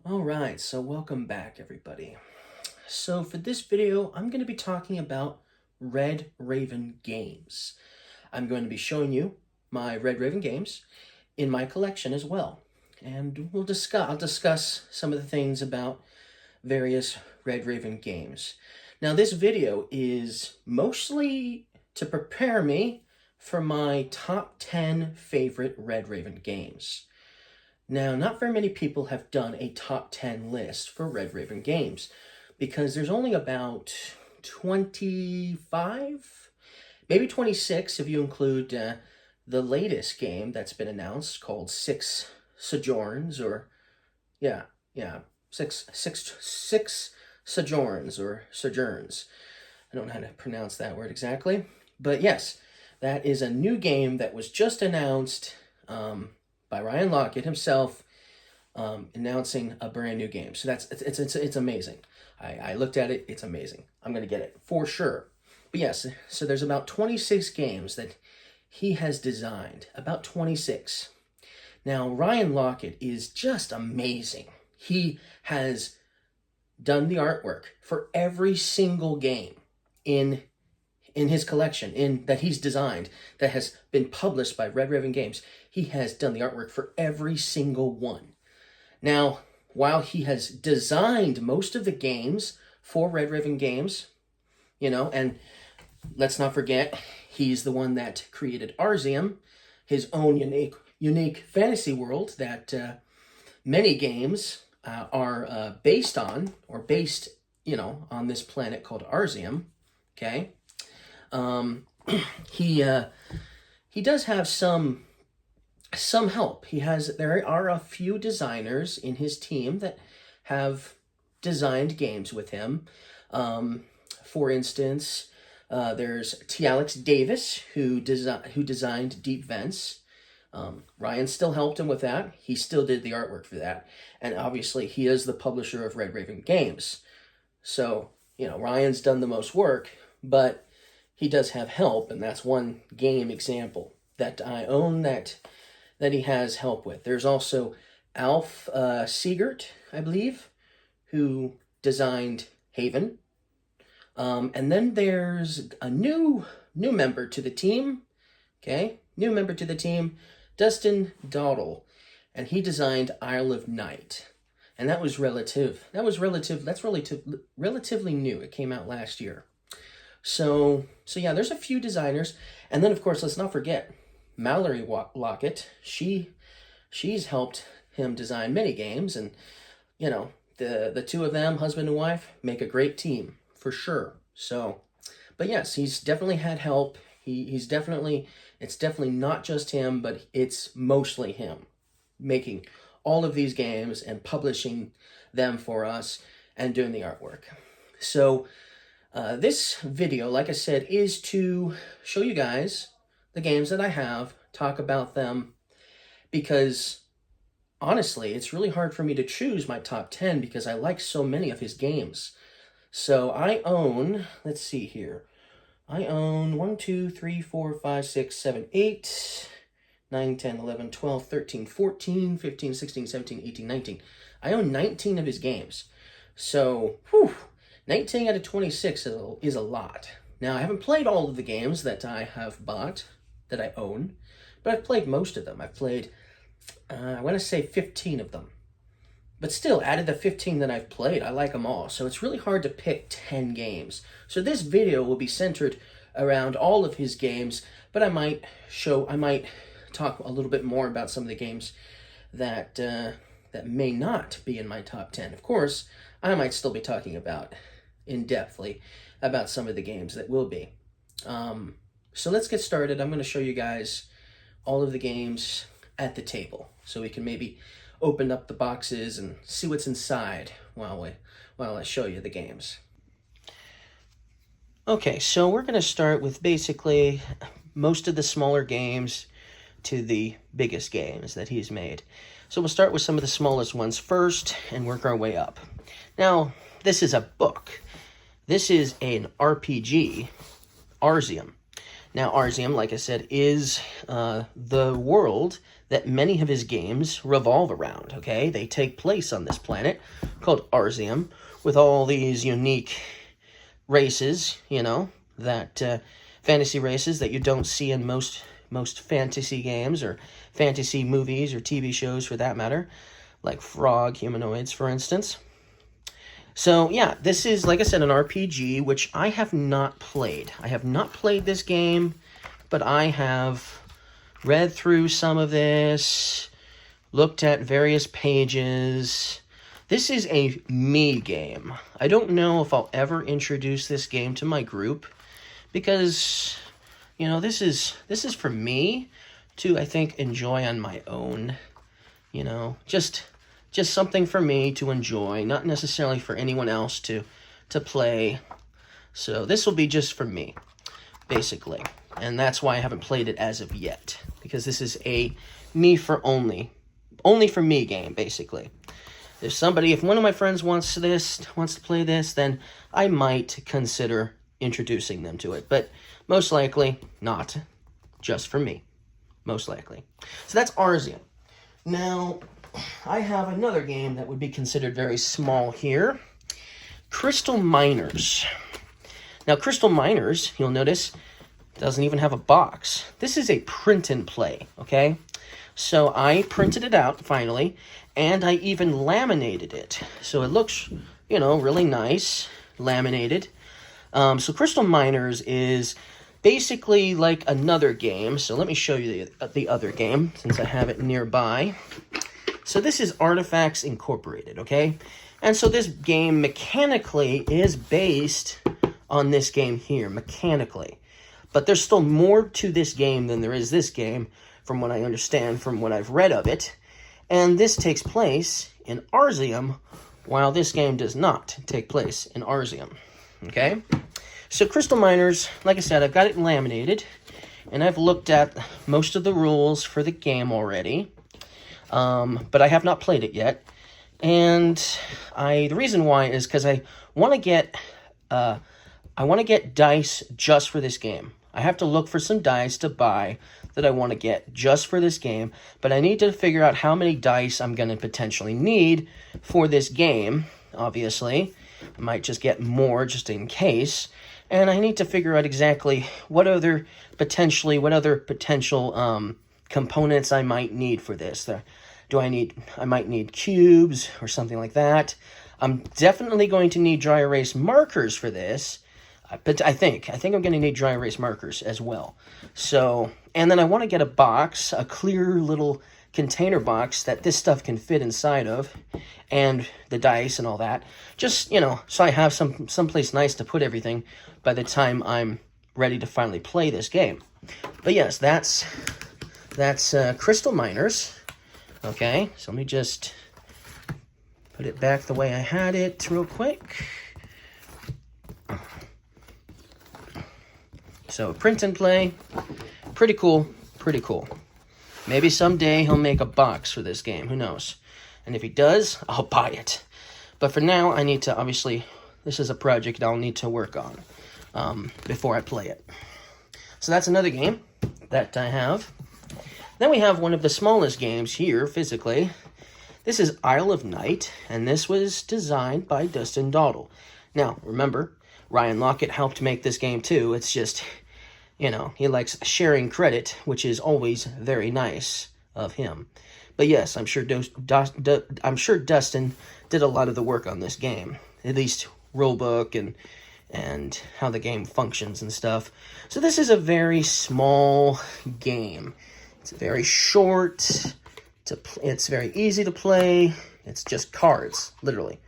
Alright, so welcome back everybody. So for this video, I'm going to be talking about Red Raven games. I'm going to be showing you my Red Raven games in my collection as well. And I'll discuss some of the things about various Red Raven games. Now this video is mostly to prepare me for my top 10 favorite Red Raven games. Now, not very many people have done a top 10 list for Red Raven games because there's only about 25, maybe 26 if you include the latest game that's been announced called Six Sojourns, or six Sojourns or Sojourns. I don't know how to pronounce that word exactly, but yes, that is a new game that was just announced by Ryan Laukat himself, announcing a brand new game. So it's amazing. I looked at it, it's amazing. I'm gonna get it for sure. But yes, so there's about 26 games that he has designed, about 26. Now, Ryan Laukat is just amazing. He has done the artwork for every single game in his collection that he's designed, that has been published by Red Raven Games. He has done the artwork for every single one. Now, while he has designed most of the games for Red Raven Games, and let's not forget, he's the one that created Arzium, his own unique fantasy world that many games are based on, or based, on this planet called Arzium, okay? He does have some help. There are a few designers in his team that have designed games with him. For instance, there's T. Alex Davis, who designed Deep Vents. Ryan still helped him with that. He still did the artwork for that. And obviously, he is the publisher of Red Raven Games. So, Ryan's done the most work, but he does have help, and that's one game example that I own that he has help with. There's also Alf Siegert, I believe, who designed Haven. And then there's a new member to the team, okay? New member to the team, Dustin Dowdle, and he designed Isle of Night. And that's relatively new. It came out last year. So yeah, there's a few designers. And then, of course, let's not forget Mallory Laukat. She's helped him design many games, and the two of them, husband and wife, make a great team for sure. So, but yes, he's definitely had help. It's definitely not just him, but it's mostly him making all of these games and publishing them for us and doing the artwork. So this video, like I said, is to show you guys the games that I have, talk about them, because honestly, it's really hard for me to choose my top 10 because I like so many of his games. So I own, let's see here, I own 1, 2, 3, 4, 5, 6, 7, 8, 9, 10, 11, 12, 13, 14, 15, 16, 17, 18, 19. I own 19 of his games. So, 19 out of 26 is a lot. Now, I haven't played all of the games that I have bought, that I own, but I've played most of them. I've played, I want to say 15 of them. But still, out of the 15 that I've played, I like them all. So it's really hard to pick 10 games. So this video will be centered around all of his games, but I might talk a little bit more about some of the games that may not be in my top 10. Of course, I might still be talking about in-depthly about some of the games that will be. So let's get started. I'm going to show you guys all of the games at the table, so we can maybe open up the boxes and see what's inside while I show you the games. Okay, so we're going to start with basically most of the smaller games to the biggest games that he's made. So we'll start with some of the smallest ones first and work our way up. Now, this is a book. This is an RPG, Arzium. Now, Arzium, like I said, is the world that many of his games revolve around, okay? They take place on this planet called Arzium with all these unique races, you know, that fantasy races that you don't see in most fantasy games or fantasy movies or TV shows for that matter, like frog humanoids, for instance. So, yeah, this is, like I said, an RPG, which I have not played. I have not played this game, but I have read through some of this, looked at various pages. This is a me game. I don't know if I'll ever introduce this game to my group, because, you know, this is for me to, I think, enjoy on my own. You know, just something for me to enjoy, not necessarily for anyone else to play. So this will be just for me, basically. And that's why I haven't played it as of yet, because this is a me for only for me game, basically. If one of my friends wants to play this, then I might consider introducing them to it, but most likely not, just for me, most likely. So that's Arzium. Now, I have another game that would be considered very small here, Crystal Miners. Now, Crystal Miners, you'll notice, doesn't even have a box. This is a print and play, okay? So I printed it out, finally, and I even laminated it. So it looks, you know, really nice, laminated. So Crystal Miners is basically like another game. So let me show you the other game, since I have it nearby. So this is Artifacts Incorporated, okay? And so this game mechanically is based on this game here, mechanically. But there's still more to this game than there is this game, from what I understand, from what I've read of it. And this takes place in Arzium, while this game does not take place in Arzium, okay? So Crystal Miners, like I said, I've got it laminated, and I've looked at most of the rules for the game already, but I have not played it yet. And the reason why is because I want to get dice just for this game. I have to look for some dice to buy that I want to get just for this game, but I need to figure out how many dice I'm going to potentially need for this game, obviously. I might just get more just in case, and I need to figure out exactly what other potential components I might need for this. I might need cubes or something like that. I'm definitely going to need dry erase markers for this. But I think I'm going to need dry erase markers as well. So, and then I want to get a box, a clear little container box that this stuff can fit inside of, and the dice and all that. Just, you know, so I have someplace nice to put everything by the time I'm ready to finally play this game. But yes, that's Crystal Miners. Okay, so let me just put it back the way I had it real quick. So, print and play, pretty cool, pretty cool. Maybe someday he'll make a box for this game, who knows? And if he does, I'll buy it. But for now, I need to, obviously, this is a project I'll need to work on before I play it. So that's another game that I have. Then we have one of the smallest games here, physically. This is Isle of Night, and this was designed by Dustin Dowdle. Now, remember, Ryan Lockett helped make this game too. It's just, you know, he likes sharing credit, which is always very nice of him. But yes, I'm sure Dustin did a lot of the work on this game, at least rulebook and how the game functions and stuff. So this is a very small game. It's very short. It's very easy to play. It's just cards, literally.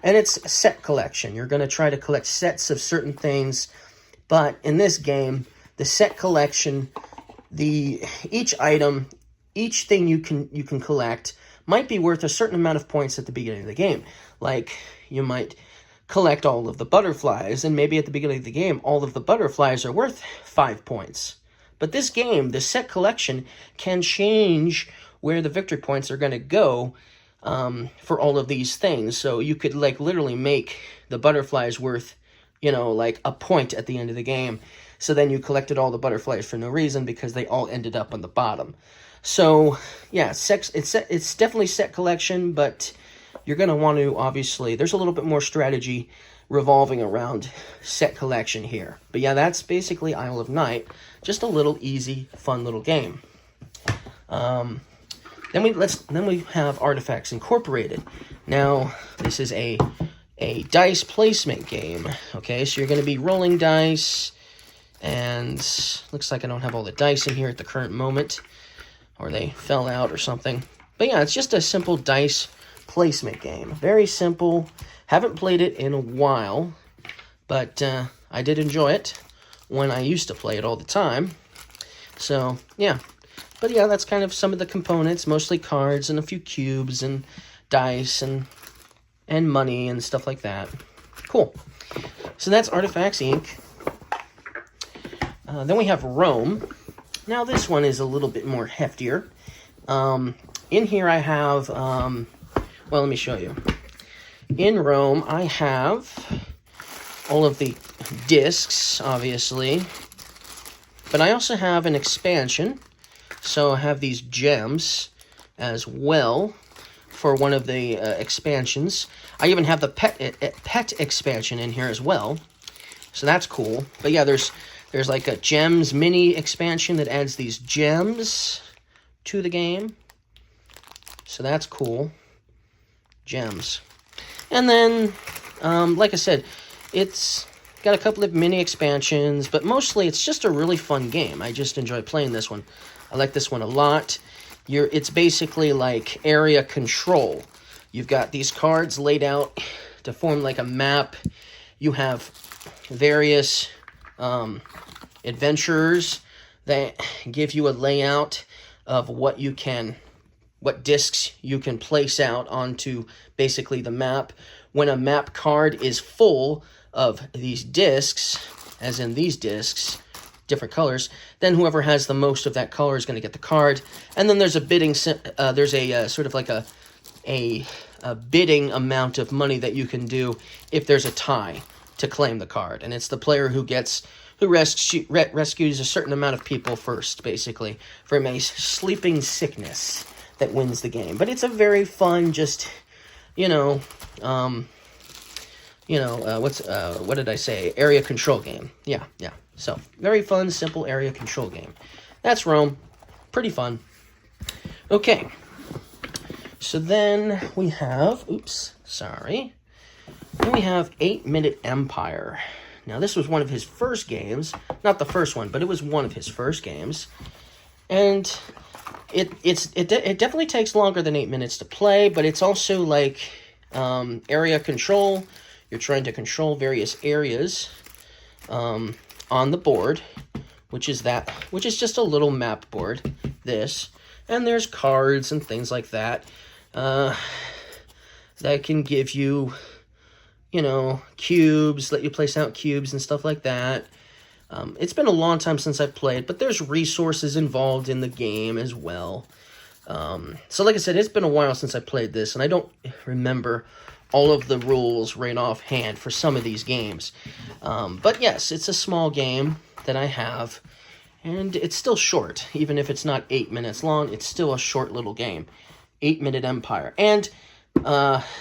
And it's a set collection. You're going to try to collect sets of certain things. But in this game, the set collection, each item, each thing you can collect might be worth a certain amount of points at the beginning of the game. Like, you might collect all of the butterflies, and maybe at the beginning of the game, all of the butterflies are worth 5 points. But this game, the set collection, can change where the victory points are going to go for all of these things. So you could, like, literally make the butterflies worth, you know, like a point at the end of the game. So then you collected all the butterflies for no reason because they all ended up on the bottom. So yeah, it's definitely set collection, but you're going to want to, obviously, there's a little bit more strategy revolving around set collection here. But yeah, that's basically Isle of Night. Just a little easy, fun little game. Then we have Artifacts Incorporated. Now, this is a dice placement game. Okay, so you're going to be rolling dice, and looks like I don't have all the dice in here at the current moment, or they fell out or something. But yeah, it's just a simple dice placement game. Very simple. Haven't played it in a while, but I did enjoy it when I used to play it all the time. So, yeah. But yeah, that's kind of some of the components, mostly cards and a few cubes and dice and money and stuff like that. Cool. So that's Artifacts Inc. Then we have Rome. Now this one is a little bit more heftier. In here I have, well, let me show you. In Rome I have all of the discs, obviously. But I also have an expansion. So I have these gems as well for one of the expansions. I even have the pet expansion in here as well. So that's cool. But yeah, there's like a gems mini expansion that adds these gems to the game. So that's cool. Gems. And then, like I said, it's got a couple of mini expansions, but mostly it's just a really fun game. I just enjoy playing this one. I like this one a lot. It's basically like area control. You've got these cards laid out to form like a map. You have various adventurers that give you a layout of what discs you can place out onto basically the map. When a map card is full of these discs, as in these discs, different colors, then whoever has the most of that color is going to get the card. And then there's a bidding, there's a sort of like a bidding amount of money that you can do if there's a tie to claim the card. And it's the player who rescues a certain amount of people first, basically, from a sleeping sickness that wins the game. But it's a very fun, just, what did I say? Area control game. Yeah. So, very fun, simple area control game. That's Rome. Pretty fun. Okay. So then we have, then we have 8-Minute Empire. Now, this was one of his first games. Not the first one, but it was one of his first games. And it definitely takes longer than 8 minutes to play, but it's also like area control. You're trying to control various areas on the board, which is just a little map board, and there's cards and things like that that can give you, cubes, let you place out cubes and stuff like that. It's been a long time since I've played, but there's resources involved in the game as well. So like I said, it's been a while since I played this, and I don't remember all of the rules right offhand for some of these games. But yes, it's a small game that I have, and it's still short. Even if it's not 8 minutes long, it's still a short little game. 8-Minute Empire. And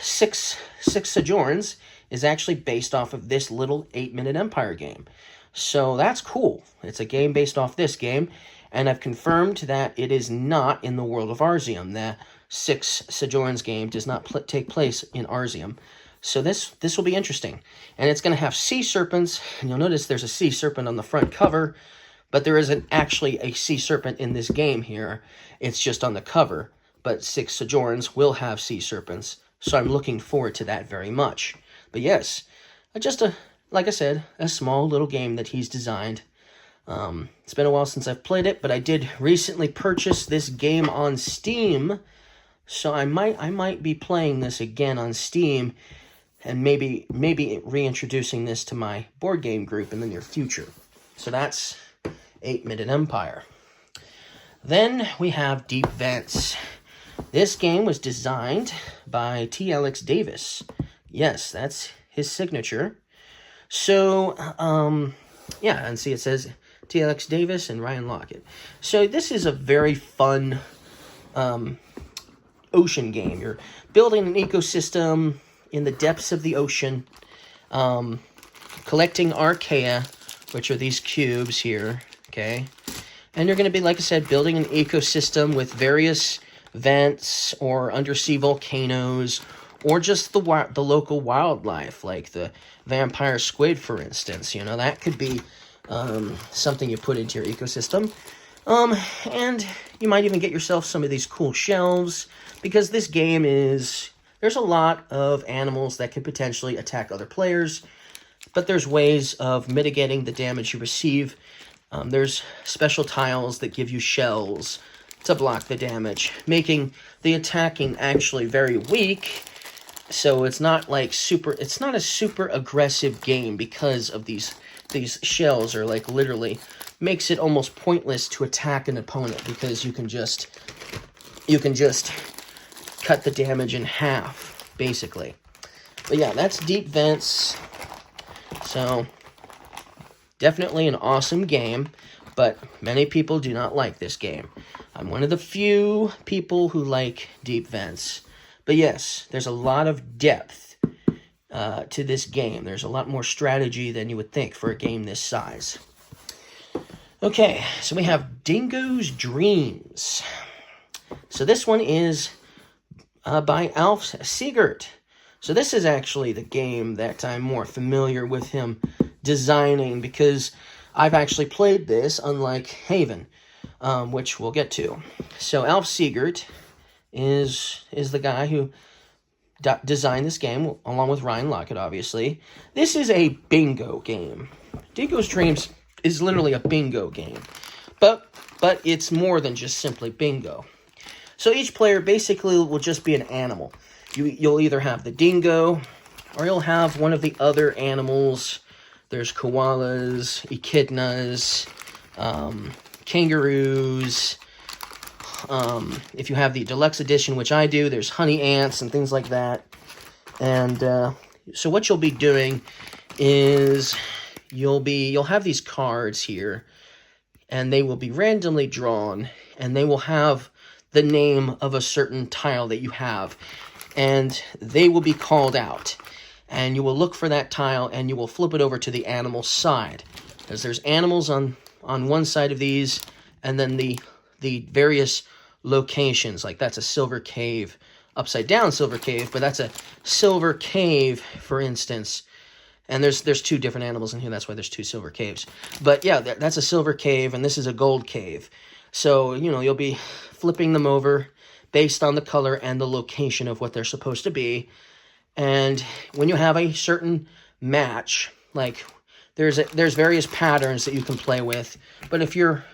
Six Sojourns is actually based off of this little 8-Minute Empire game. So that's cool. It's a game based off this game, and I've confirmed that it is not in the world of Arzium. The Six Sojourns game does not take place in Arzium. So this will be interesting. And it's going to have sea serpents, and you'll notice there's a sea serpent on the front cover, but there isn't actually a sea serpent in this game here. It's just on the cover. But Six Sojourns will have sea serpents, so I'm looking forward to that very much. But yes, like I said, a small little game that he's designed. It's been a while since I've played it, but I did recently purchase this game on Steam, so I might be playing this again on Steam, and maybe reintroducing this to my board game group in the near future. So that's 8-Minute Empire. Then we have Deep Vents. This game was designed by T. Alex Davis. Yes, that's his signature. So, yeah, and see it says T.Alex Davis and Ryan Lockett. So this is a very fun ocean game. You're building an ecosystem in the depths of the ocean, collecting archaea, which are these cubes here, okay? And you're going to be, like I said, building an ecosystem with various vents or undersea volcanoes, or just the local wildlife, like the vampire squid, for instance. You know, that could be something you put into your ecosystem. And you might even get yourself some of these cool shelves, because this game there's a lot of animals that could potentially attack other players, but there's ways of mitigating the damage you receive. There's special tiles that give you shells to block the damage, making the attacking actually very weak. So it's not like it's not a super aggressive game because of these shells, are like literally makes it almost pointless to attack an opponent, because you can just cut the damage in half, basically. But yeah, that's Deep Vents. So definitely an awesome game, but many people do not like this game. I'm one of the few people who like Deep Vents. But yes, there's a lot of depth to this game. There's a lot more strategy than you would think for a game this size. Okay, so we have Dingo's Dreams. So this one is by Alf Siegert. So this is actually the game that I'm more familiar with him designing, because I've actually played this, unlike Haven, which we'll get to. So Alf Siegert is the guy who designed this game, along with Ryan Lockett, obviously. This is a bingo game. Dingo's Dreams is literally a bingo game, but it's more than just simply bingo. So each player basically will just be an animal. You'll either have the dingo, or you'll have one of the other animals. There's koalas, echidnas, kangaroos. If you have the deluxe edition, which I do, there's honey ants and things like that. And so what you'll be doing is you'll have these cards here, and they will be randomly drawn, and they will have the name of a certain tile that you have, and they will be called out. And you will look for that tile, and you will flip it over to the animal side, because there's animals on one side of these, and then the various locations. Like that's a silver cave, upside down silver cave, but that's a silver cave, for instance. And there's two different animals in here. That's why there's two silver caves. But yeah, that's a silver cave, and this is a gold cave. So, you know, you'll be flipping them over based on the color and the location of what they're supposed to be. And when you have a certain match, like there's various patterns that you can play with. But if your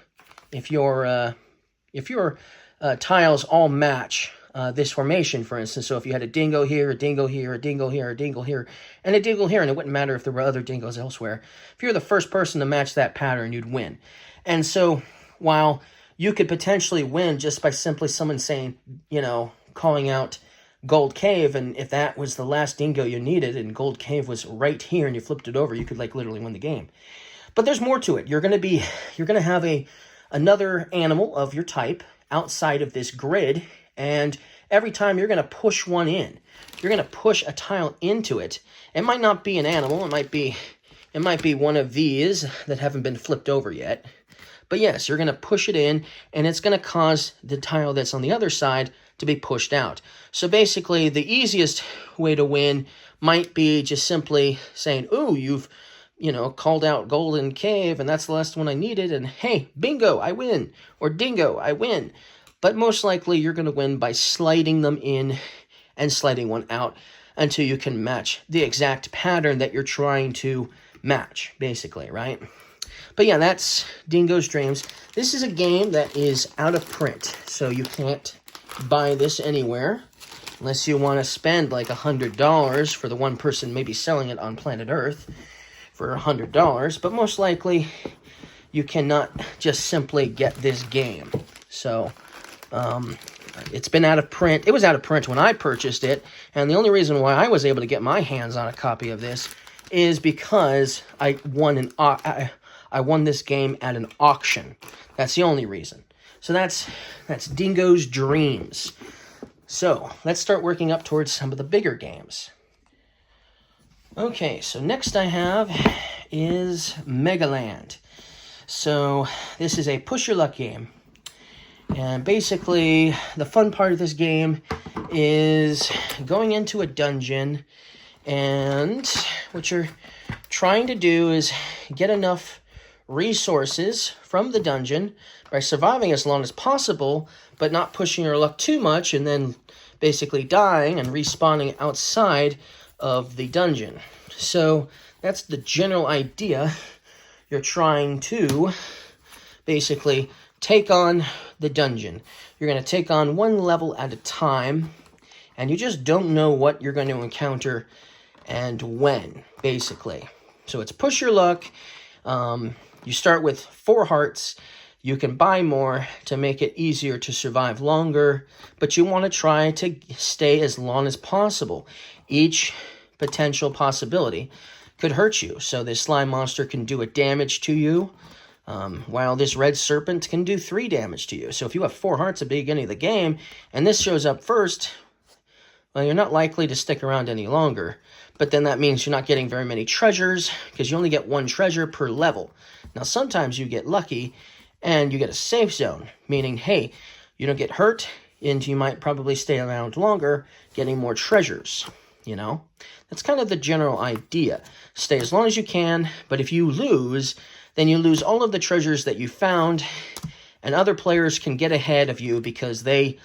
tiles all match this formation, for instance, so if you had a dingo here, a dingo here, a dingo here, a dingo here, and a dingo here, and it wouldn't matter if there were other dingos elsewhere, if you're the first person to match that pattern, you'd win. And so while you could potentially win just by simply someone saying, you know, calling out Gold Cave, and if that was the last dingo you needed and Gold Cave was right here and you flipped it over, you could like literally win the game. But there's more to it. You're going to have another animal of your type outside of this grid, and every time you're going to push one in. You're going to push a tile into it. It might not be an animal. It might be one of these that haven't been flipped over yet. But yes, you're going to push it in, and it's going to cause the tile that's on the other side to be pushed out. So basically, the easiest way to win might be just simply saying, ooh, you've, you know, called out Golden Cave, and that's the last one I needed, and hey, bingo, I win, or dingo, I win. But most likely, you're going to win by sliding them in and sliding one out until you can match the exact pattern that you're trying to match, basically, right? But yeah, that's Dingo's Dreams. This is a game that is out of print, so you can't buy this anywhere unless you want to spend like $100 for the one person maybe selling it on planet Earth for $100. But most likely, you cannot just simply get this game. So, it's been out of print. It was out of print when I purchased it, and the only reason why I was able to get my hands on a copy of this is because I I won this game at an auction. That's the only reason. So that's Dingo's Dreams. So let's start working up towards some of the bigger games. Okay, so next I have is Megaland. So this is a push your luck game. And basically, the fun part of this game is going into a dungeon, and what you're trying to do is get enough resources from the dungeon by surviving as long as possible, but not pushing your luck too much, and then basically dying and respawning outside of the dungeon. So that's the general idea. You're trying to basically take on the dungeon. You're going to take on one level at a time, and you just don't know what you're going to encounter and when, basically. So it's push your luck. You start with 4 hearts. You can buy more to make it easier to survive longer, but you want to try to stay as long as possible. Each potential possibility could hurt you. So this slime monster can do a damage to you, while this red serpent can do 3 damage to you. So if you have 4 hearts at the beginning of the game, and this shows up first, well, you're not likely to stick around any longer. But then that means you're not getting very many treasures, because you only get 1 treasure per level. Now, sometimes you get lucky, and you get a safe zone, meaning, hey, you don't get hurt, and you might probably stay around longer, getting more treasures, you know? That's kind of the general idea. Stay as long as you can, but if you lose, then you lose all of the treasures that you found, and other players can get ahead of you because they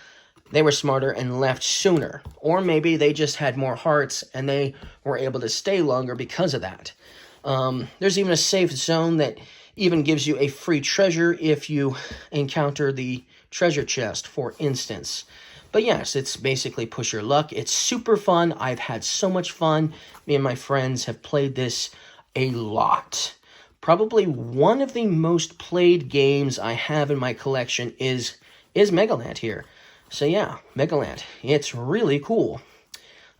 were smarter and left sooner. Or maybe they just had more hearts and they were able to stay longer because of that. There's even a safe zone that even gives you a free treasure if you encounter the treasure chest, for instance. But yes, it's basically push your luck. It's super fun. I've had so much fun. Me and my friends have played this a lot. Probably one of the most played games I have in my collection is Megaland here. So yeah, Megaland. It's really cool.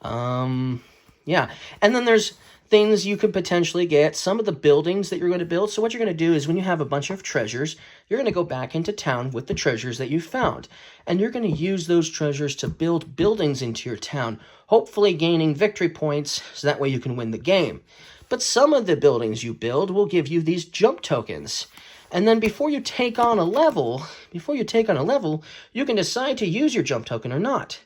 Yeah. And then there's things you could potentially get. Some of the buildings that you're going to build. So what you're going to do is when you have a bunch of treasures, you're going to go back into town with the treasures that you found. And you're going to use those treasures to build buildings into your town, hopefully gaining victory points so that way you can win the game. But some of the buildings you build will give you these jump tokens. And then before you take on a level, you can decide to use your jump token or not.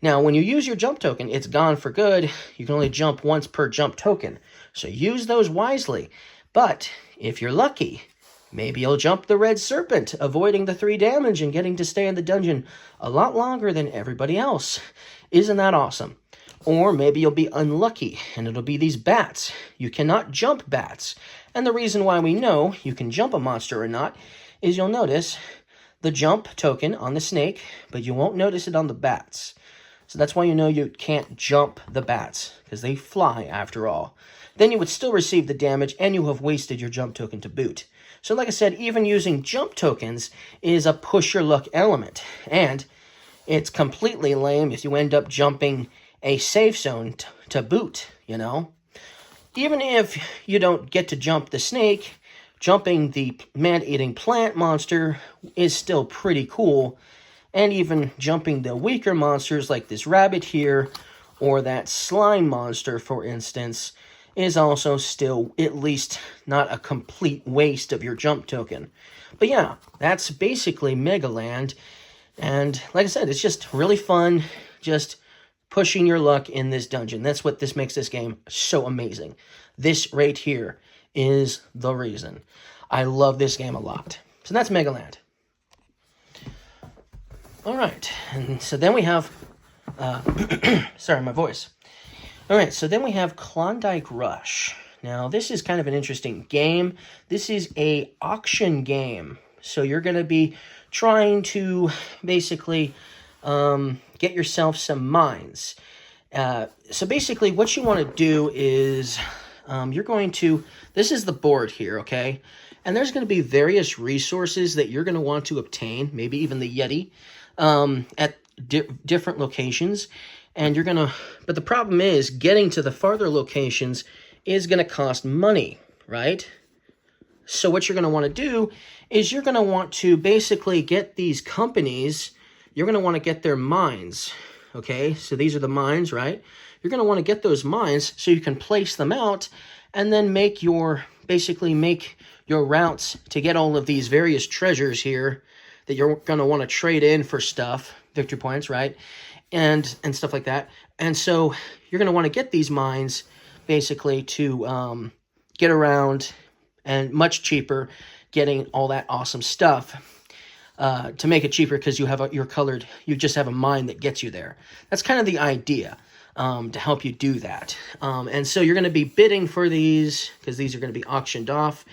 Now, when you use your jump token, it's gone for good. You can only jump once per jump token. So use those wisely. But if you're lucky, maybe you'll jump the red serpent, avoiding the 3 damage and getting to stay in the dungeon a lot longer than everybody else. Isn't that awesome? Or maybe you'll be unlucky, and it'll be these bats. You cannot jump bats. And the reason why we know you can jump a monster or not is you'll notice the jump token on the snake, but you won't notice it on the bats. So that's why you know you can't jump the bats, because they fly after all. Then you would still receive the damage, and you have wasted your jump token to boot. So like I said, even using jump tokens is a push your luck element. And it's completely lame if you end up jumping a safe zone to boot, you know? Even if you don't get to jump the snake, jumping the man-eating plant monster is still pretty cool. And even jumping the weaker monsters like this rabbit here, or that slime monster, for instance, is also still at least not a complete waste of your jump token. But yeah, that's basically Megaland. And like I said, it's just really fun, just pushing your luck in this dungeon. That's what this makes this game so amazing. This right here is the reason. I love this game a lot. So that's Megaland. All right, and so then we have, sorry, my voice. All right, so then we have Klondike Rush. Now, this is kind of an interesting game. This is a auction game. So you're going to be trying to basically get yourself some mines. So basically what you want to do is you're going to, this is the board here, okay? And there's going to be various resources that you're going to want to obtain, maybe even the Yeti, at different locations. And you're going to, but the problem is getting to the farther locations is going to cost money, right? So what you're going to want to do is you're going to want to basically get these companies, you're going to want to get their mines, okay? So these are the mines, right? You're going to want to get those mines so you can place them out and then basically make your routes to get all of these various treasures here that you're going to want to trade in for stuff, victory points, right? And stuff like that. And so you're going to want to get these mines basically to get around and much cheaper, getting all that awesome stuff to make it cheaper because you just have a mine that gets you there. That's kind of the idea to help you do that. And so you're going to be bidding for these because these are going to be auctioned off.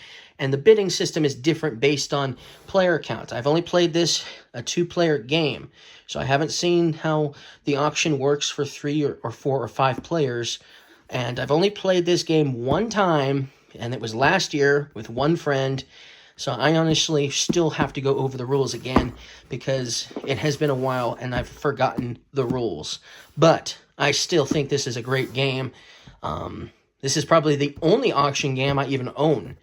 And the bidding system is different based on player count. I've only played this a 2-player game, so I haven't seen how the auction works for 3 or 4 or 5 players. And I've only played this game one time, and it was last year with one friend. So I honestly still have to go over the rules again because it has been a while and I've forgotten the rules. But I still think this is a great game. This is probably the only auction game I even own.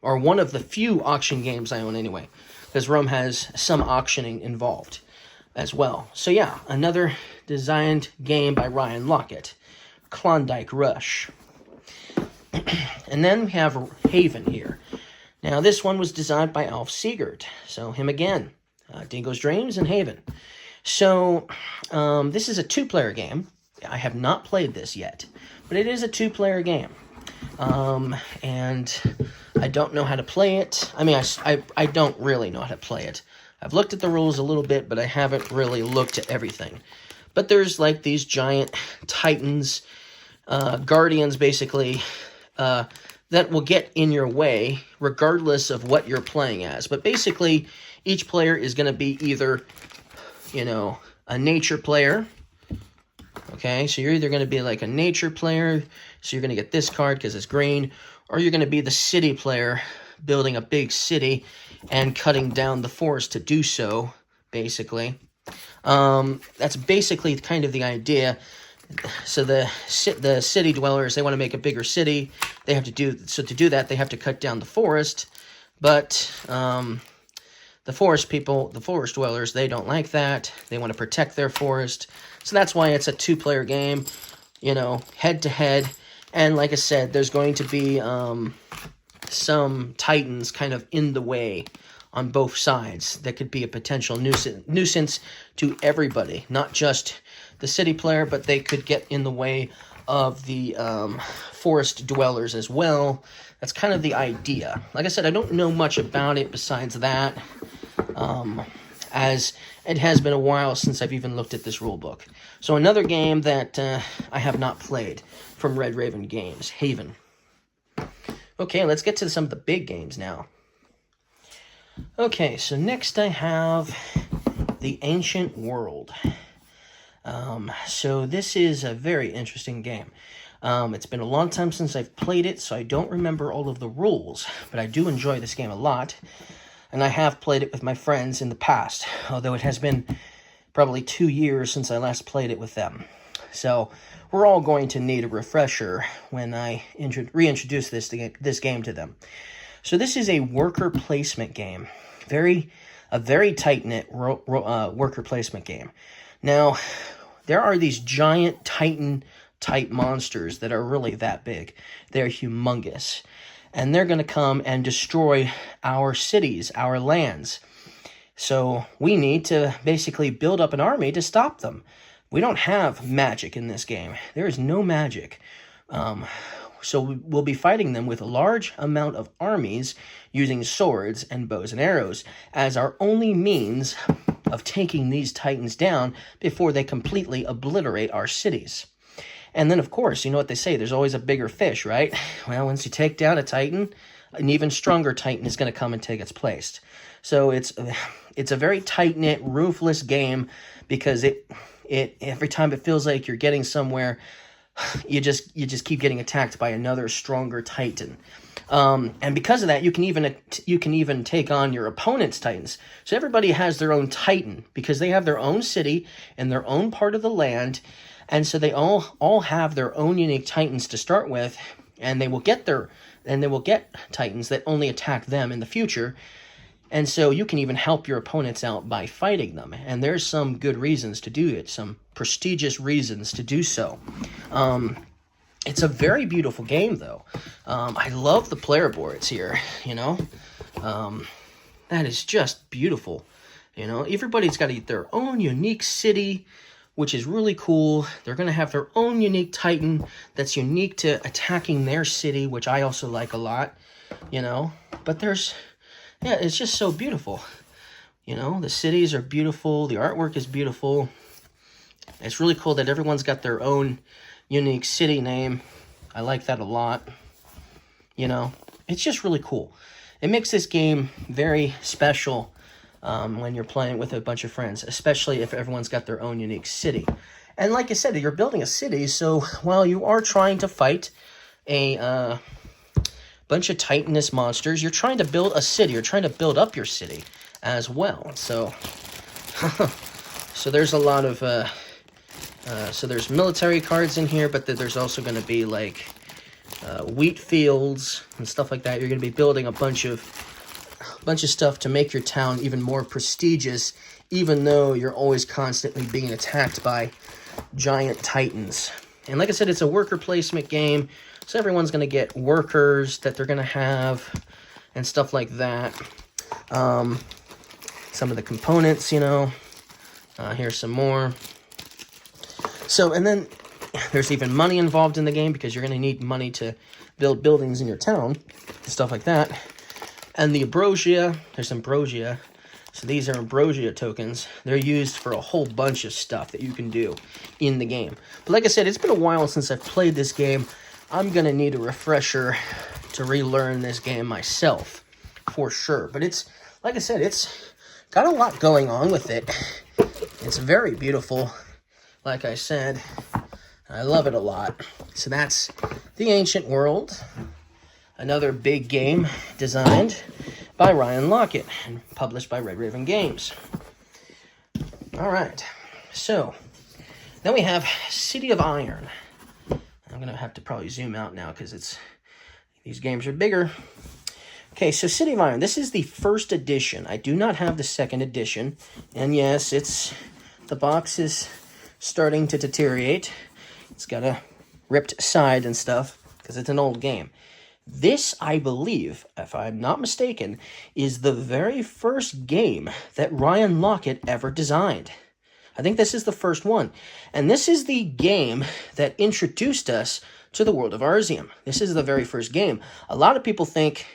Or one of the few auction games I own anyway, because Rome has some auctioning involved as well. So yeah, another designed game by Ryan Lockett, Klondike Rush. And then we have Haven here. Now this one was designed by Alf Siegert, so him again, Dingo's Dreams and Haven. So this is a 2-player game. I have not played this yet, but it is a 2-player game. And I don't know how to play it. I mean, I don't really know how to play it. I've looked at the rules a little bit, but I haven't really looked at everything. But there's like these giant titans, guardians basically, that will get in your way regardless of what you're playing as. But basically, each player is going to be either, a nature player. Okay, so you're either going to be like a nature player, so you're going to get this card because it's green, or you're going to be the city player, building a big city and cutting down the forest to do so, basically. That's basically kind of the idea. So the city dwellers, they want to make a bigger city. To do that, they have to cut down the forest, but the forest people, the forest dwellers, they don't like that. They want to protect their forest. So that's why it's a 2-player game, head-to-head. And like I said, there's going to be some titans kind of in the way on both sides that could be a potential nuisance to everybody, not just the city player, but they could get in the way of the forest dwellers as well. That's kind of the idea. Like I said, I don't know much about it besides that, as it has been a while since I've even looked at this rule book. So another game that I have not played from Red Raven Games, Haven. Okay, let's get to some of the big games now. Okay, so next I have The Ancient World. So this is a very interesting game. It's been a long time since I've played it, so I don't remember all of the rules, but I do enjoy this game a lot, and I have played it with my friends in the past, although it has been probably 2 years since I last played it with them. So we're all going to need a refresher when I reintroduce this game to them. So this is a worker placement game, a very tight-knit worker placement game. Now, there are these giant Titan-type monsters that are really that big. They're humongous. And they're going to come and destroy our cities, our lands. So we need to basically build up an army to stop them. We don't have magic in this game. There is no magic. So we'll be fighting them with a large amount of armies using swords and bows and arrows as our only means of taking these titans down before they completely obliterate our cities. And then, of course, you know what they say, there's always a bigger fish, right? Well, once you take down a titan, an even stronger titan is going to come and take its place. So it's a very tight-knit, ruthless game because it every time it feels like you're getting somewhere, you just keep getting attacked by another stronger titan. And because of that, you can even take on your opponent's titans. So everybody has their own titan because they have their own city and their own part of the land, and so they all have their own unique titans to start with. and they will get Titans that only attack them in the future. And so you can even help your opponents out by fighting them. And there's some good reasons to do it, some prestigious reasons to do so. It's a very beautiful game, though. I love the player boards here, you know. That is just beautiful. You know, everybody's got their own unique city, which is really cool. They're going to have their own unique Titan that's unique to attacking their city, which I also like a lot, you know. But yeah, it's just so beautiful. You know, the cities are beautiful. The artwork is beautiful. It's really cool that everyone's got their own unique city name. I like that a lot. You know, it's just really cool. It makes this game very special when you're playing with a bunch of friends, especially if everyone's got their own unique city. And like I said, you're building a city, so while you are trying to fight a bunch of Titanous monsters, you're trying to build a city. You're trying to build up your city as well. So, so there's a lot of, so there's military cards in here, but there's also going to be like wheat fields and stuff like that. You're going to be building a bunch of stuff to make your town even more prestigious, even though you're always constantly being attacked by giant Titans. And like I said, it's a worker placement game. So everyone's going to get workers that they're going to have and stuff like that. Some of the components, you know. Here's some more. So, and then there's even money involved in the game because you're going to need money to build buildings in your town. Stuff like that. And the ambrosia, there's ambrosia. So these are ambrosia tokens. They're used for a whole bunch of stuff that you can do in the game. But like I said, it's been a while since I've played this game. I'm going to need a refresher to relearn this game myself, for sure. But it's, like I said, it's got a lot going on with it. It's very beautiful, like I said. I love it a lot. So that's The Ancient World, another big game designed by Ryan Laukat and published by Red Raven Games. All right, so then we have City of Iron. I'm going to have to probably zoom out now because these games are bigger. Okay, so City of Iron. This is the first edition. I do not have the second edition. And yes, the box is starting to deteriorate. It's got a ripped side and stuff because it's an old game. This, I believe, if I'm not mistaken, is the very first game that Ryan Laukat ever designed. I think this is the first one. And this is the game that introduced us to the world of Arzium. This is the very first game. A lot of people think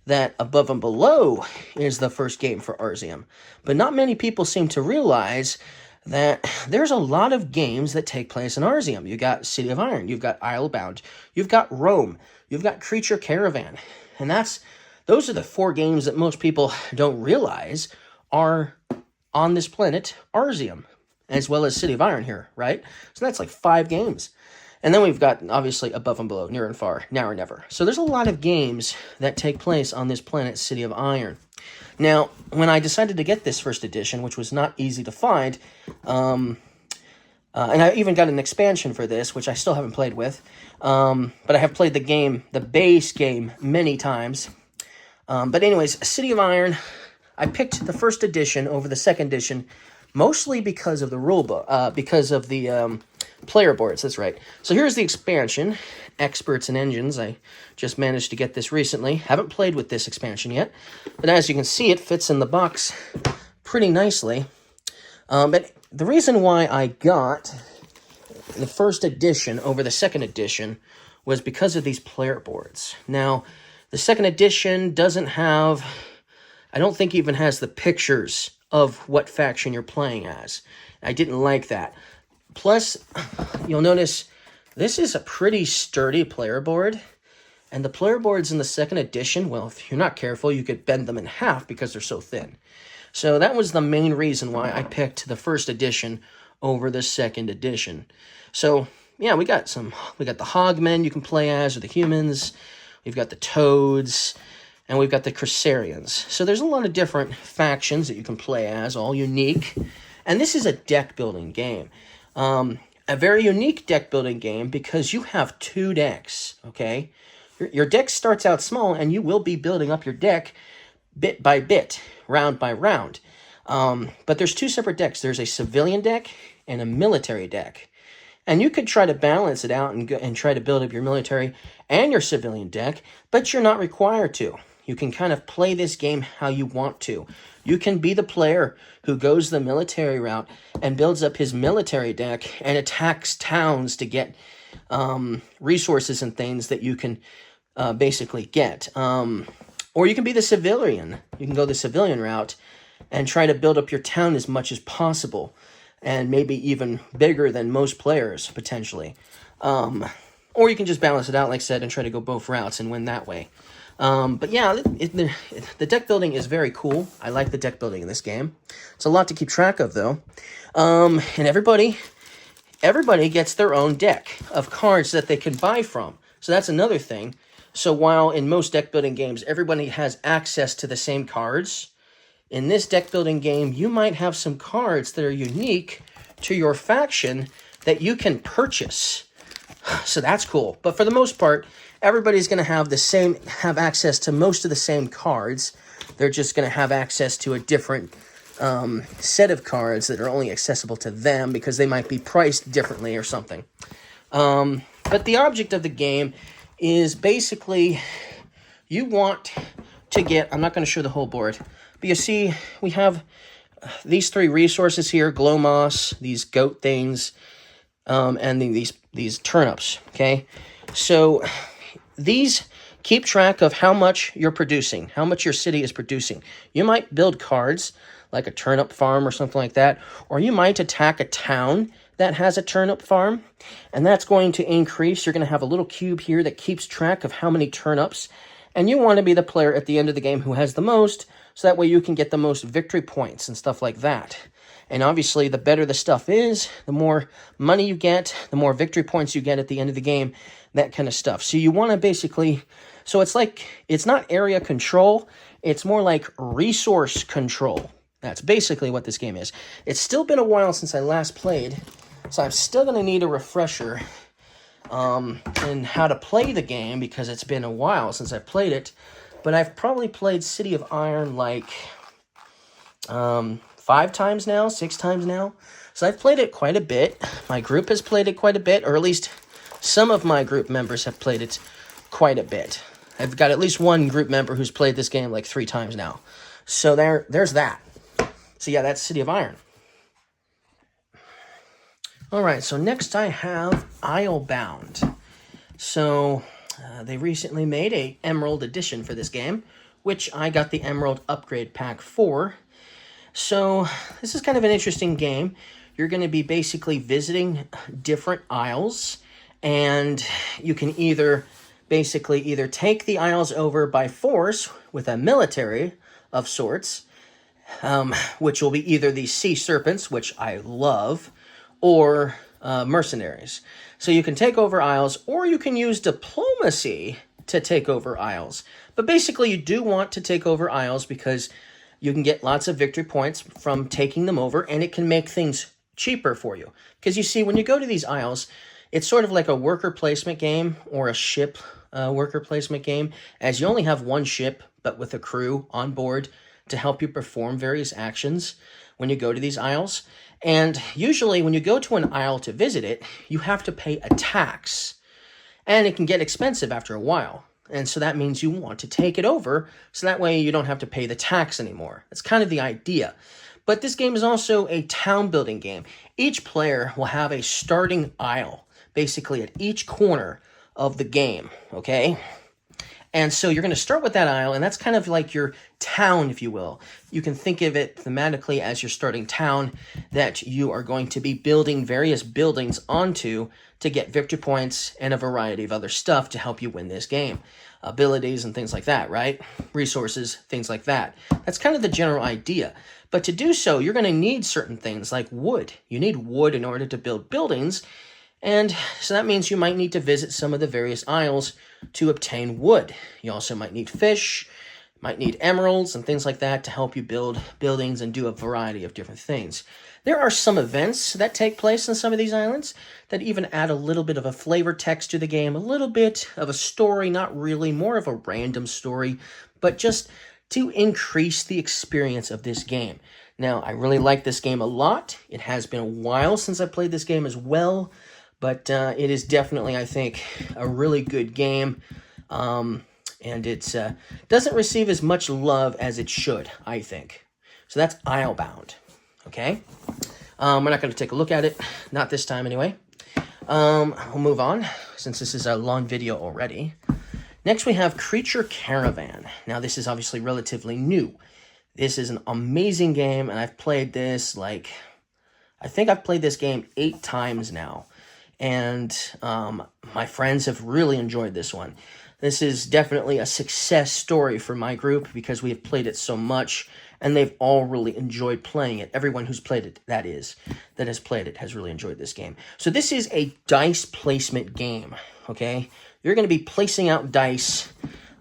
that Above and Below is the first game for Arzium. But not many people seem to realize that there's a lot of games that take place in Arzium. You've got City of Iron, you've got Islebound, you've got Rome, you've got Creature Caravan. And those are the 4 games that most people don't realize are on this planet, Arzium, as well as City of Iron here, right? So that's like 5 games. And then we've got, obviously, Above and Below, Near and Far, Now or Never. So there's a lot of games that take place on this planet, City of Iron. Now, when I decided to get this first edition, which was not easy to find, and I even got an expansion for this, which I still haven't played with, but I have played the base game, many times. But anyways, City of Iron, I picked the first edition over the second edition, mostly because of the rulebook, because of the player boards, that's right. So here's the expansion, Experts and Engines. I just managed to get this recently. Haven't played with this expansion yet, but as you can see, it fits in the box pretty nicely. But the reason why I got the first edition over the second edition was because of these player boards. Now, the second edition doesn't have, I don't think even has the pictures of what faction you're playing as. I didn't like that. Plus, you'll notice this is a pretty sturdy player board. And the player boards in the second edition, well, if you're not careful, you could bend them in half because they're so thin. So that was the main reason why I picked the first edition over the second edition. So, yeah, we got the Hogmen you can play as, or the humans. We've got the Toads, and we've got the Crusaderians. So there's a lot of different factions that you can play as, all unique. And this is a deck-building game. And a very unique deck building game because you have 2 decks, okay? Your deck starts out small, and you will be building up your deck bit by bit, round by round. But there's 2 separate decks. There's a civilian deck and a military deck. And you could try to balance it out and try to build up your military and your civilian deck, but you're not required to. You can kind of play this game how you want to. You can be the player who goes the military route and builds up his military deck and attacks towns to get resources and things that you can basically get. Or you can be the civilian. You can go the civilian route and try to build up your town as much as possible, and maybe even bigger than most players, potentially. Or you can just balance it out, like I said, and try to go both routes and win that way. But yeah, the deck building is very cool. I like the deck building in this game. It's a lot to keep track of, though. And everybody gets their own deck of cards that they can buy from. So that's another thing. So while in most deck building games, everybody has access to the same cards, in this deck building game, you might have some cards that are unique to your faction that you can purchase. So that's cool. But for the most part, everybody's going to have access to most of the same cards. They're just going to have access to a different set of cards that are only accessible to them because they might be priced differently or something. But the object of the game is basically you want to get, I'm not going to show the whole board, but you see we have these 3 resources here, glow moss, these goat things, and these turnips, okay? So these keep track of how much you're producing, how much your city is producing. You might build cards like a turnip farm or something like that, or you might attack a town that has a turnip farm, and that's going to increase. You're going to have a little cube here that keeps track of how many turnips, and you want to be the player at the end of the game who has the most, so that way you can get the most victory points and stuff like that. And obviously, the better the stuff is, the more money you get, the more victory points you get at the end of the game, that kind of stuff. So you want to basically, so it's like, it's not area control, it's more like resource control. That's basically what this game is. It's still been a while since I last played, so I'm still going to need a refresher in how to play the game because it's been a while since I played it. But I've probably played City of Iron like 5 times now, 6 times now. So I've played it quite a bit. My group has played it quite a bit, or at least some of my group members have played it quite a bit. I've got at least one group member who's played this game like 3 times now. So there's that. So yeah, that's City of Iron. All right, so next I have Islebound. So they recently made a Emerald edition for this game, which I got the Emerald Upgrade Pack for. So this is kind of an interesting game. You're going to be basically visiting different isles, and you can either take the isles over by force with a military of sorts, which will be either the Sea Serpents, which I love, or mercenaries. So you can take over isles, or you can use diplomacy to take over isles. But basically, you do want to take over isles because you can get lots of victory points from taking them over, and it can make things cheaper for you. Because you see, when you go to these isles, it's sort of like a worker placement game or a ship worker placement game, as you only have one ship, but with a crew on board to help you perform various actions when you go to these isles. And usually when you go to an isle to visit it, you have to pay a tax. And it can get expensive after a while. And so that means you want to take it over, so that way you don't have to pay the tax anymore. That's kind of the idea. But this game is also a town building game. Each player will have a starting isle, basically at each corner of the game, okay? And so you're going to start with that isle, and that's kind of like your town, if you will. You can think of it thematically as your starting town that you are going to be building various buildings onto to get victory points and a variety of other stuff to help you win this game. Abilities and things like that, right? Resources, things like that. That's kind of the general idea. But to do so, you're going to need certain things like wood. You need wood in order to build buildings. And so that means you might need to visit some of the various isles to obtain wood. You also might need fish, Might need emeralds and things like that to help you build buildings and do a variety of different things. There are some events that take place in some of these islands that even add a little bit of a flavor text to the game, a little bit of a story, not really, more of a random story, but just to increase the experience of this game. Now, I really like this game a lot. It has been a while since I played this game as well, but it is definitely, I think, a really good game. And it doesn't receive as much love as it should, I think. So that's Islebound, okay? We're not going to take a look at it, not this time anyway. We'll move on, since this is a long video already. Next we have Creature Caravan. Now this is obviously relatively new. This is an amazing game, and I've played this I think I've played this game 8 times now. And my friends have really enjoyed this one. This is definitely a success story for my group because we have played it so much, and they've all really enjoyed playing it. Everyone who's played it, that has played it, has really enjoyed this game. So this is a dice placement game, okay? You're going to be placing out dice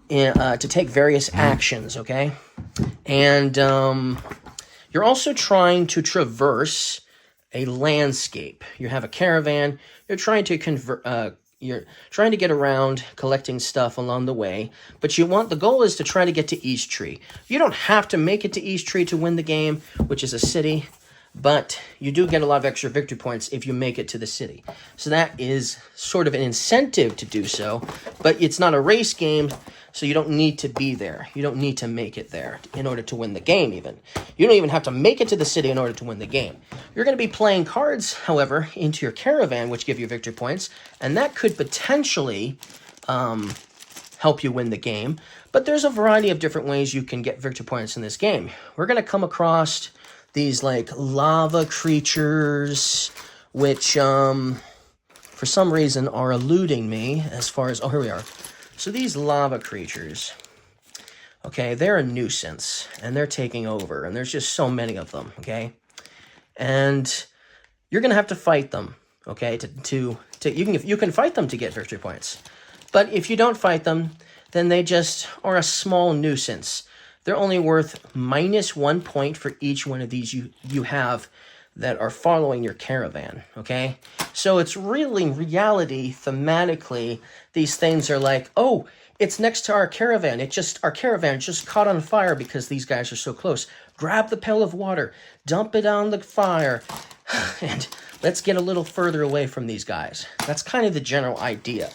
to take various actions, okay? And you're also trying to traverse a landscape. You have a caravan. You're trying to you're trying to get around collecting stuff along the way, but the goal is to try to get to Easttree. You don't have to make it to Easttree to win the game, which is a city, but you do get a lot of extra victory points if you make it to the city. So that is sort of an incentive to do so, but it's not a race game, so you don't need to be there. You don't need to make it there in order to win the game even. You don't even have to make it to the city in order to win the game. You're going to be playing cards, however, into your caravan, which give you victory points, and that could potentially help you win the game. But there's a variety of different ways you can get victory points in this game. We're going to come across these lava creatures, which for some reason are eluding me as far as, oh, here we are. So these lava creatures, okay, they're a nuisance, and they're taking over, and there's just so many of them, okay? And you're going to have to fight them, okay? You can fight them to get victory points. But if you don't fight them, then they just are a small nuisance. They're only worth -1 point for each one of these you have that are following your caravan, okay? So it's really, in reality, thematically, these things are like, oh, it's next to our caravan. Our caravan just caught on fire because these guys are so close. Grab the pail of water, dump it on the fire, and let's get a little further away from these guys. That's kind of the general idea.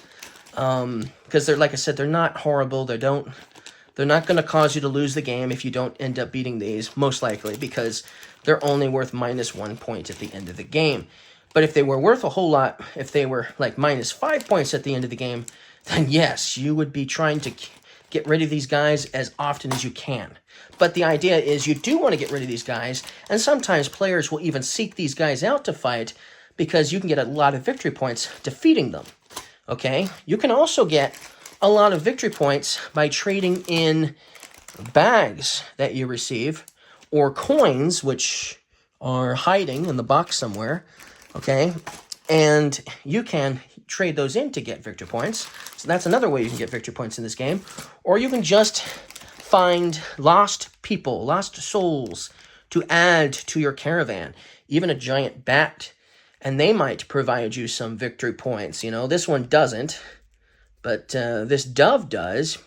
Because they're, like I said, they're not horrible. They're not going to cause you to lose the game if you don't end up beating these, most likely, because they're only worth -1 point at the end of the game. But if they were worth a whole lot, if they were like -5 points at the end of the game, then yes, you would be trying to get rid of these guys as often as you can. But the idea is you do want to get rid of these guys, and sometimes players will even seek these guys out to fight because you can get a lot of victory points defeating them. Okay? You can also get a lot of victory points by trading in bags that you receive or coins, which are hiding in the box somewhere, okay? And you can trade those in to get victory points. So that's another way you can get victory points in this game. Or you can just find lost people, lost souls to add to your caravan, even a giant bat, and they might provide you some victory points. You know, this one doesn't, but this dove does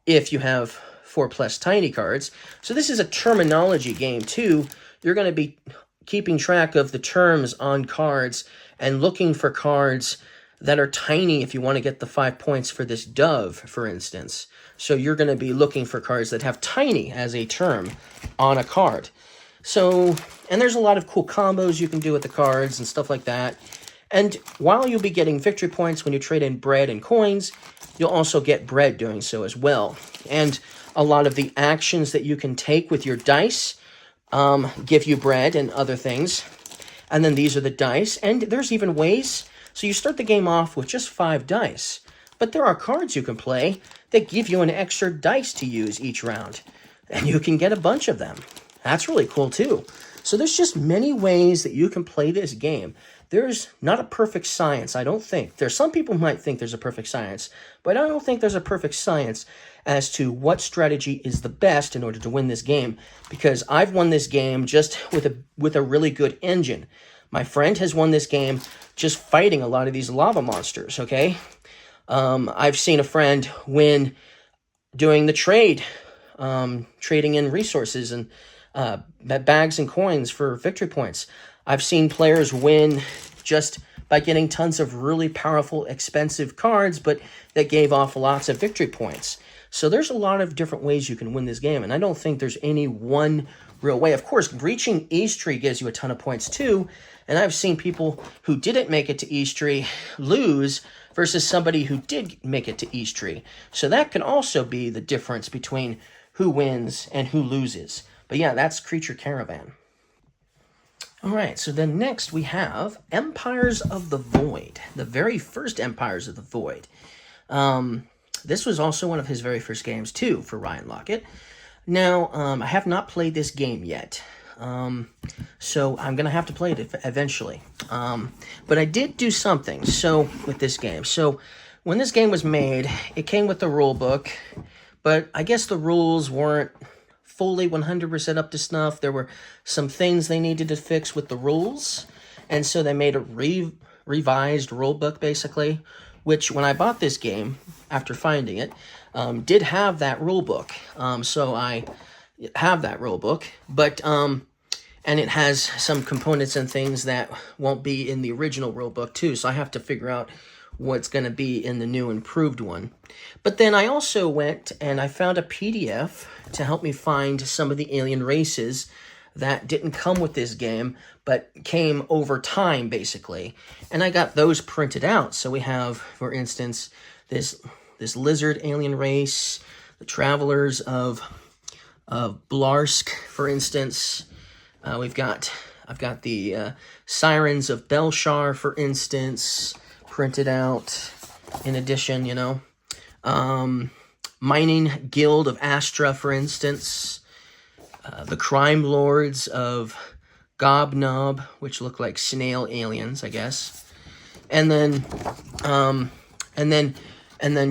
if you have 4+ tiny cards. So this is a terminology game too. You're going to be keeping track of the terms on cards and looking for cards that are tiny if you want to get the 5 points for this dove, for instance. So you're going to be looking for cards that have tiny as a term on a card. So, and there's a lot of cool combos you can do with the cards and stuff like that. And while you'll be getting victory points when you trade in bread and coins, you'll also get bread doing so as well. And a lot of the actions that you can take with your dice give you bread and other things. And then these are the dice. And there's even ways. So you start the game off with just 5 dice. But there are cards you can play that give you an extra dice to use each round. And you can get a bunch of them. That's really cool too. So there's just many ways that you can play this game. there's not a perfect science, I don't think. There's some people who might think there's a perfect science, but I don't think there's a perfect science as to what strategy is the best in order to win this game, because I've won this game just with a really good engine. My friend has won this game just fighting a lot of these lava monsters, okay? I've seen a friend win doing the trade, trading in resources and bags and coins for victory points. I've seen players win just by getting tons of really powerful, expensive cards, but that gave off lots of victory points. So there's a lot of different ways you can win this game, and I don't think there's any one real way. Of course, reaching Eastree gives you a ton of points too, and I've seen people who didn't make it to Eastree lose versus somebody who did make it to Eastree. So that can also be the difference between who wins and who loses. But yeah, that's Creature Caravan. All right, so then next we have Empires of the Void, the very first Empires of the Void. This was also one of his very first games, too, for Ryan Laukat. Now, I have not played this game yet, so I'm going to have to play it eventually. But I did do something with this game. So when this game was made, it came with the rule book, but I guess the rules weren't fully 100% up to snuff. There were some things they needed to fix with the rules, and so they made a revised rule book, basically, which when I bought this game, after finding it, did have that rule book. So I have that rule book, but and it has some components and things that won't be in the original rule book too. So I have to figure out what's going to be in the new improved one. But then I also went and I found a PDF to help me find some of the alien races that didn't come with this game, but came over time, basically. And I got those printed out. So we have, for instance, this lizard alien race, the travelers of Blarsk, for instance. I've got the sirens of Belshar, for instance, printed out. In addition, mining guild of Astra, for instance. The crime lords of Gobnob, which look like snail aliens, I guess. And then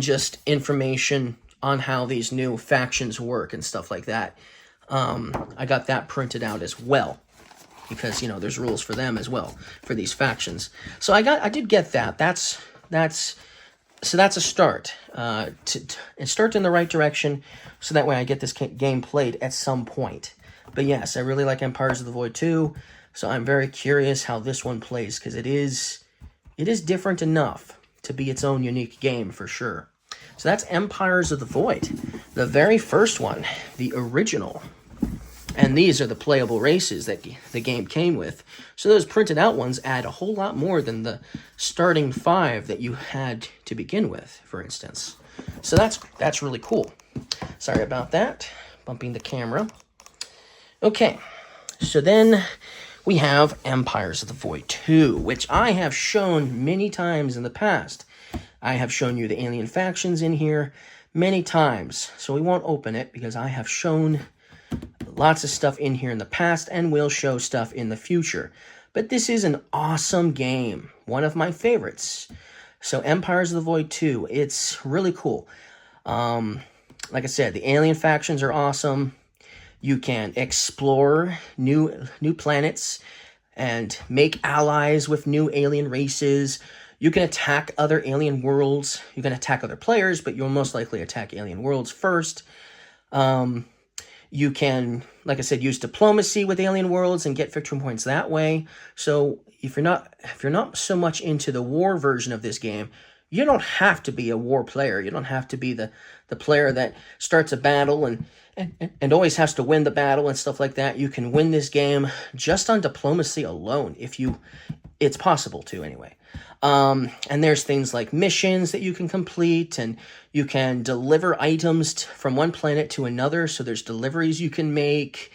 just information on how these new factions work and stuff like that. I got that printed out as well, because there's rules for them as well for these factions. So I did get that. That's a start. It start in the right direction, so that way I get this game played at some point. But yes, I really like Empires of the Void too, so I'm very curious how this one plays, because it is different enough to be its own unique game for sure. So that's Empires of the Void, the very first one, the original. And these are the playable races that the game came with. So those printed out ones add a whole lot more than the starting 5 that you had to begin with, for instance. So that's really cool. Sorry about that. Bumping the camera. Okay, so then we have Empires of the Void 2, which I have shown many times in the past. I have shown you the alien factions in here many times. So we won't open it because I have shown lots of stuff in here in the past and will show stuff in the future. But this is an awesome game. One of my favorites. So Empires of the Void 2, it's really cool. Like I said, the alien factions are awesome. You can explore new planets and make allies with new alien races. You can attack other alien worlds. You can attack other players, but you'll most likely attack alien worlds first. You can, like I said, use diplomacy with alien worlds and get victory points that way. So if you're not so much into the war version of this game, you don't have to be a war player. You don't have to be the player that starts a battle and always has to win the battle and stuff like that. You can win this game just on diplomacy alone, it's possible to anyway. And there's things like missions that you can complete, and you can deliver items from one planet to another, so there's deliveries you can make.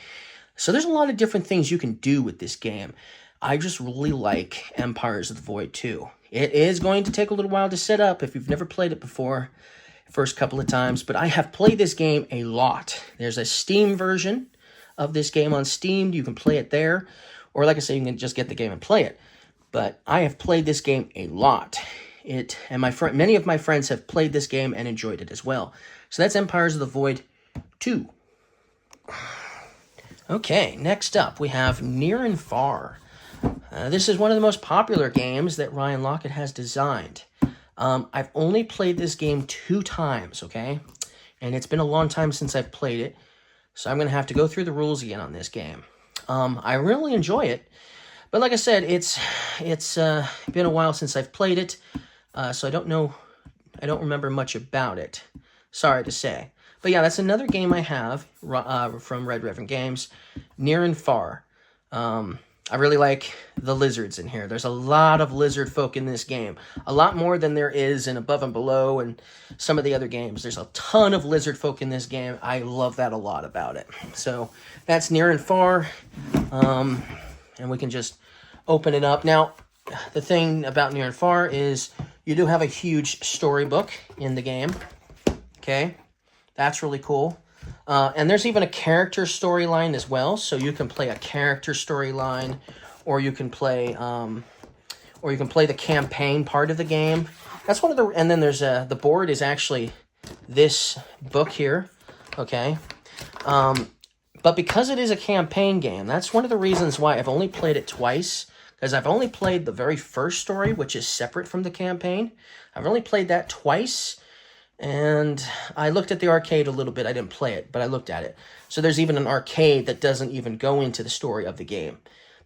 So there's a lot of different things you can do with this game. I just really like Empires of the Void 2. It is going to take a little while to set up if you've never played it before, first couple of times, but I have played this game a lot. There's a Steam version of this game on Steam. You can play it there, or like I say, you can just get the game and play it. but I have played this game a lot. Many of my friends have played this game and enjoyed it as well. So that's Empires of the Void 2. Okay, next up we have Near and Far. This is one of the most popular games that Ryan Laukat has designed. I've only played this game 2 times, okay? And it's been a long time since I've played it, so I'm going to have to go through the rules again on this game. I really enjoy it, but like I said, it's been a while since I've played it, so I don't remember much about it. Sorry to say. But yeah, that's another game I have from Red Raven Games, Near and Far. I really like the lizards in here. There's a lot of lizard folk in this game. A lot more than there is in Above and Below and some of the other games. There's a ton of lizard folk in this game. I love that a lot about it. So that's Near and Far. And we can just open it up. Now, the thing about Near and Far is you do have a huge storybook in the game. Okay? That's really cool. And there's even a character storyline as well, so you can play a character storyline, or you can play the campaign part of the game. That's one of the, and then there's the board is actually this book here, okay. But because it is a campaign game, that's one of the reasons why I've only played it twice, because I've only played the very first story, which is separate from the campaign. I've only played that twice. And I looked at the arcade a little bit. I didn't play it, but I looked at it. So there's even an arcade that doesn't even go into the story of the game.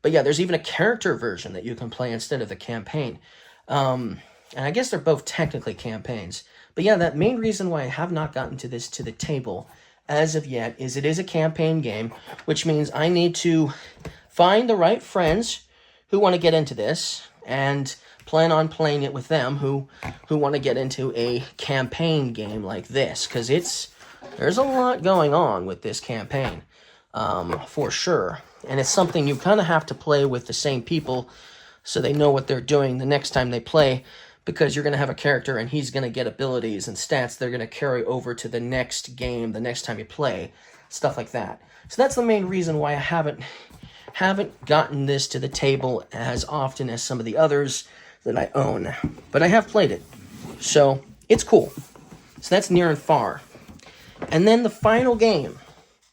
But yeah, there's even a character version that you can play instead of the campaign. And I guess they're both technically campaigns. But yeah, that main reason why I have not gotten to the table as of yet is it is a campaign game, which means I need to find the right friends who want to get into this and plan on playing it with them who want to get into a campaign game like this, because there's a lot going on with this campaign, for sure, and it's something you kind of have to play with the same people so they know what they're doing the next time they play, because you're going to have a character and he's going to get abilities and stats they're going to carry over to the next game the next time you play, stuff like that. So that's the main reason why I haven't gotten this to the table as often as some of the others that I own, but I have played it, so it's cool. So that's Near and Far. And then the final game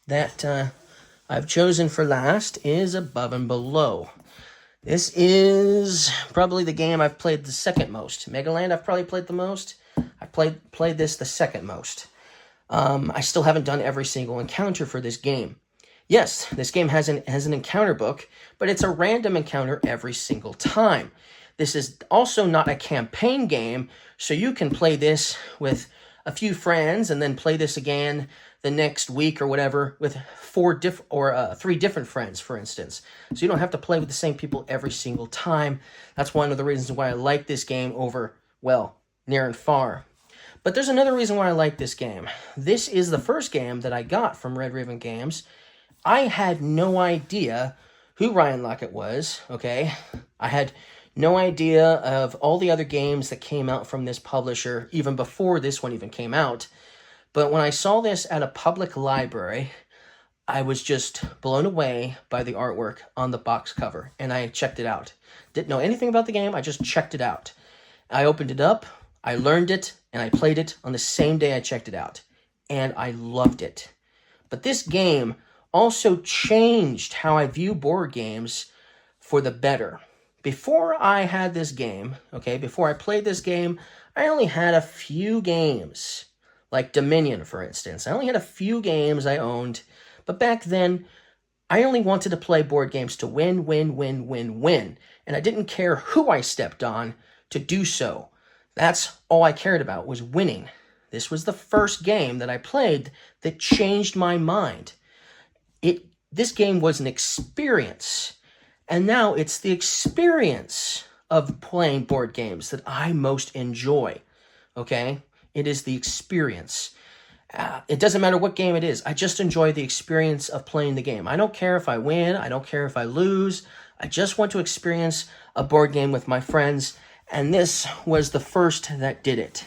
that I've chosen for last is Above and Below. This is probably the game I've played the second most. Megaland I've probably played the most. I played this the second most. I still haven't done every single encounter for this game. Yes, this game has an encounter book, but it's a random encounter every single time. This is also not a campaign game, so you can play this with a few friends and then play this again the next week or whatever with 3 different friends, for instance. So you don't have to play with the same people every single time. That's one of the reasons why I like this game over, well, Near and Far. But there's another reason why I like this game. This is the first game that I got from Red Raven Games. I had no idea who Ryan Laukat was, okay? I had no idea of all the other games that came out from this publisher, even before this one even came out. But when I saw this at a public library, I was just blown away by the artwork on the box cover, and I checked it out. Didn't know anything about the game, I just checked it out. I opened it up, I learned it, and I played it on the same day I checked it out. And I loved it. But this game also changed how I view board games for the better. Before I had this game, okay, before I played this game, I only had a few games, like Dominion, for instance. I only had a few games I owned, but back then, I only wanted to play board games to win, and I didn't care who I stepped on to do so. That's all I cared about, was winning. This was the first game that I played that changed my mind. This game was an experience. And now it's the experience of playing board games that I most enjoy, okay? It is the experience. It doesn't matter what game it is. I just enjoy the experience of playing the game. I don't care if I win. I don't care if I lose. I just want to experience a board game with my friends, and this was the first that did it.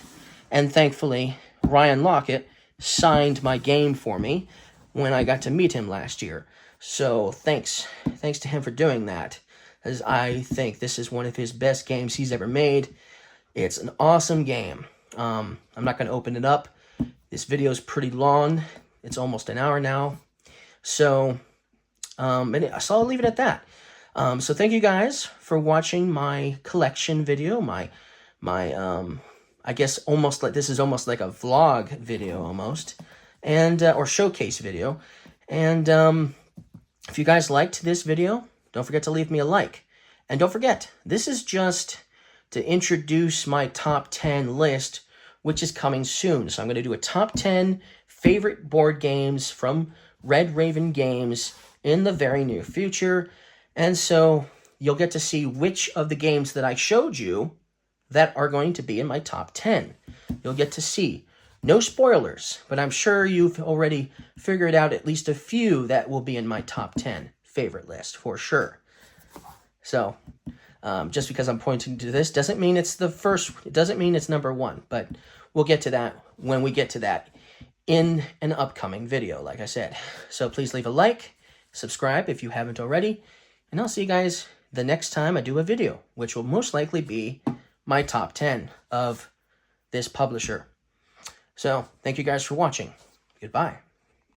And thankfully, Ryan Laukat signed my game for me when I got to meet him last year. So thanks to him for doing that. because I think this is one of his best games he's ever made. It's an awesome game. I'm not going to open it up. This video is pretty long. It's almost an hour now. So I'll leave it at that. So thank you guys for watching my collection video, my I guess almost like this is almost like a vlog video almost, and or showcase video. And if you guys liked this video, don't forget to leave me a like. And don't forget, this is just to introduce my top 10 list, which is coming soon. So I'm going to do a top 10 favorite board games from Red Raven Games in the very near future. And so you'll get to see which of the games that I showed you that are going to be in my top 10. You'll get to see. No spoilers, but I'm sure you've already figured out at least a few that will be in my top 10 favorite list for sure. So just because I'm pointing to this doesn't mean it's the first, it doesn't mean it's number one, but we'll get to that when we get to that in an upcoming video, like I said. So please leave a like, subscribe if you haven't already, and I'll see you guys the next time I do a video, which will most likely be my top 10 of this publisher. So thank you guys for watching. Goodbye.